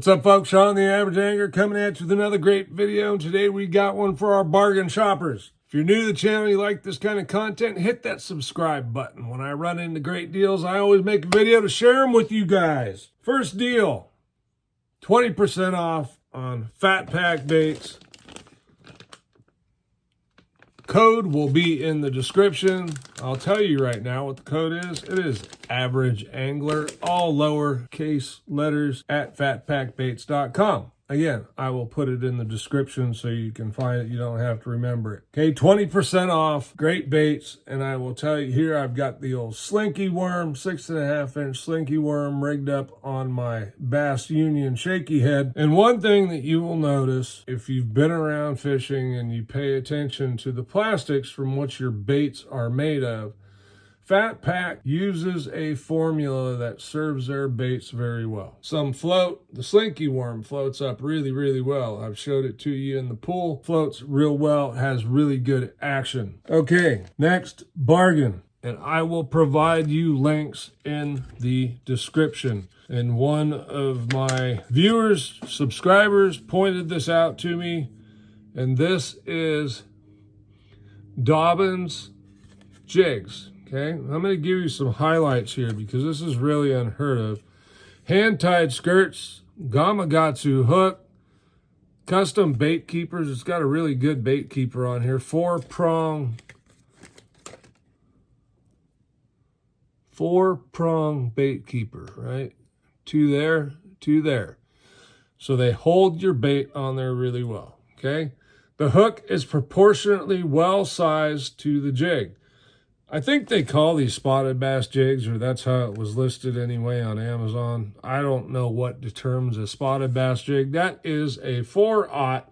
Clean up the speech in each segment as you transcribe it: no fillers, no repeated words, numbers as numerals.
What's up, folks? Sean, the Average Angler, coming at you with another great video. Today we got one for our bargain shoppers. If you're new to the channel, you like this kind of content, hit that subscribe button. When I run into great deals, I always make a video to share them with you guys. First deal, 20% off on Fat Pack baits. Code will be in the description. I'll tell you right now what the code is. It is Average Angler, all lowercase letters, at fatpackbaits.com. Again, I will put it in the description so you can find it. You don't have to remember it. Okay, 20% off, great baits. And I will tell you here, I've got the old slinky worm, 6.5-inch slinky worm rigged up on my Bass Union shaky head. And one thing that you will notice if you've been around fishing and you pay attention to the plastics from which your baits are made of, Fat Pack uses a formula that serves their baits very well. Some float. The slinky worm floats up really, really well. I've showed it to you in the pool. Floats real well, has really good action. Okay, next, bargain. And I will provide you links in the description. And one of my viewers, subscribers, pointed this out to me. And this is Dobyns Jigs. Okay, I'm going to give you some highlights here because this is really unheard of. Hand-tied skirts, Gamakatsu hook, custom bait keepers. It's got a really good bait keeper on here. Four-prong bait keeper, right? Two there, two there. So they hold your bait on there really well, okay? The hook is proportionately well-sized to the jig. I think they call these spotted bass jigs, or that's how it was listed anyway on Amazon. I don't know what determines a spotted bass jig. That is a 4/0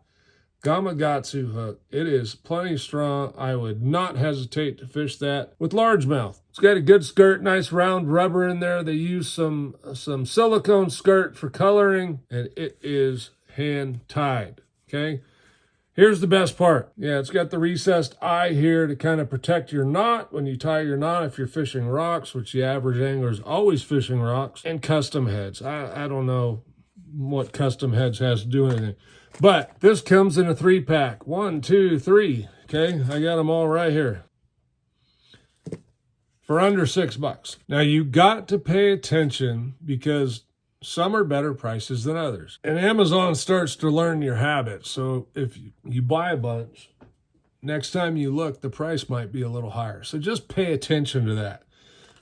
Gamakatsu hook. It is plenty strong. I would not hesitate to fish that with largemouth. It's got a good skirt, nice round rubber in there. They use some silicone skirt for coloring, and it is hand tied, okay? Here's the best part. Yeah, it's got the recessed eye here to kind of protect your knot when you tie your knot if you're fishing rocks, which the average angler is always fishing rocks, and custom heads. I don't know what custom heads has to do with anything. But this comes in a 3-pack. 1, 2, 3. Okay, I got them all right here. For under $6. Now, you got to pay attention because some are better prices than others. And Amazon starts to learn your habits. So if you buy a bunch, next time you look, the price might be a little higher. So just pay attention to that.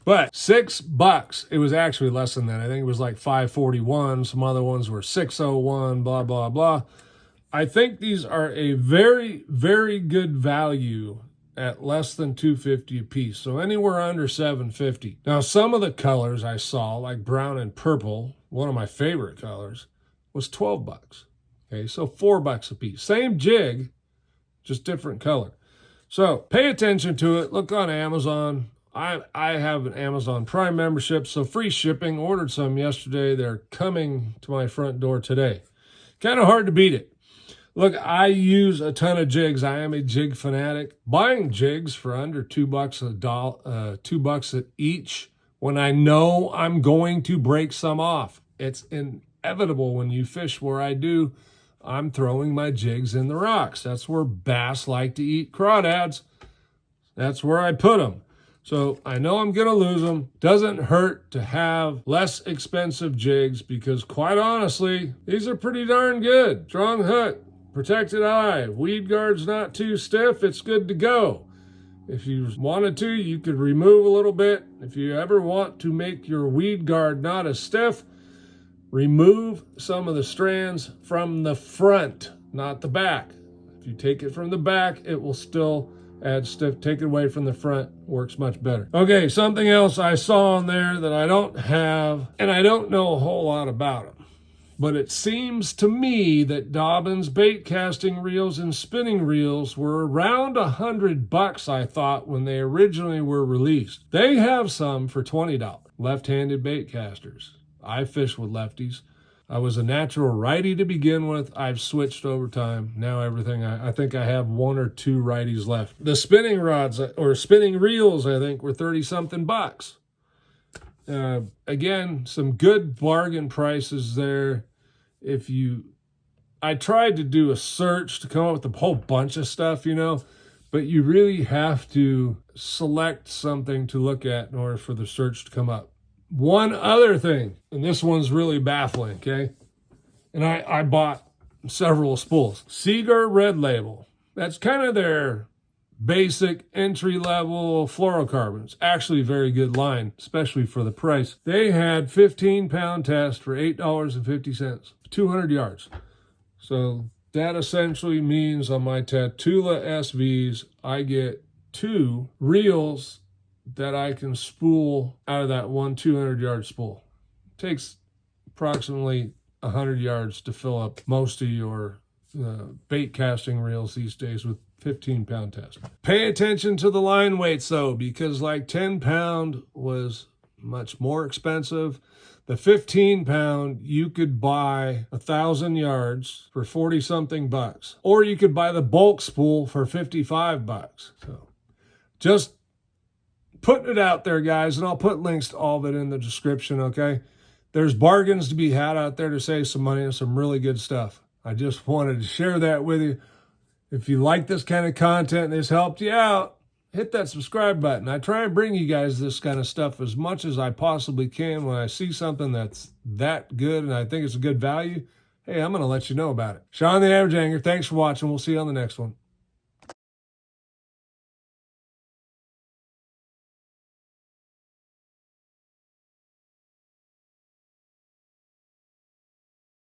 But $6, it was actually less than that. I think it was like $5.41. Some other ones were $6.01, blah, blah, blah. I think these are a very, very good value at less than $2.50 a piece. So anywhere under $7.50. Now, some of the colors I saw, like brown and purple, one of my favorite colors, was $12. Okay, so $4 a piece. Same jig, just different color. So pay attention to it. Look on Amazon. I have an Amazon Prime membership, so free shipping. Ordered some yesterday. They're coming to my front door today. Kind of hard to beat it. Look, I use a ton of jigs. I am a jig fanatic. Buying jigs for under $2 each when I know I'm going to break some off. It's inevitable when you fish where I do. I'm throwing my jigs in the rocks. That's where bass like to eat crawdads. That's where I put them. So I know I'm going to lose them. Doesn't hurt to have less expensive jigs because quite honestly, these are pretty darn good. Strong hook, protected eye, weed guard's not too stiff. It's good to go. If you wanted to, you could remove a little bit. If you ever want to make your weed guard not as stiff, remove some of the strands from the front, not the back. If you take it from the back, it will still add stiff. Take it away from the front, works much better. Okay, something else I saw on there that I don't have, and I don't know a whole lot about them. But it seems to me that Dobyns bait casting reels and spinning reels were around $100, I thought, when they originally were released. They have some for $20. Left-handed bait casters. I fish with lefties. I was a natural righty to begin with. I've switched over time. Now everything, I think I have 1 or 2 righties left. The spinning rods, or spinning reels, I think, were 30-something bucks. Again, some good bargain prices there. I tried to do a search to come up with a whole bunch of stuff, but you really have to select something to look at in order for the search to come up. One other thing, and this one's really baffling, okay? And I bought several spools. Seagar Red Label. That's kind of their basic entry-level fluorocarbons. Actually, a very good line, especially for the price. They had 15-pound test for $8.50, 200 yards. So that essentially means on my Tatula SVs, I get 2 reels that I can spool out of that one 200-yard spool. It takes approximately 100 yards to fill up most of your bait casting reels these days with 15-pound test. Pay attention to the line weights though, because like 10-pound was much more expensive. The 15-pound, you could buy 1,000 yards for 40-something bucks, or you could buy the bulk spool for 55 bucks. So just putting it out there, guys, and I'll put links to all of it in the description, okay? There's bargains to be had out there to save some money and some really good stuff. I just wanted to share that with you. If you like this kind of content and this helped you out, hit that subscribe button. I try and bring you guys this kind of stuff as much as I possibly can. When I see something that's that good and I think it's a good value, hey, I'm going to let you know about it. Sean the Average Angler, thanks for watching. We'll see you on the next one.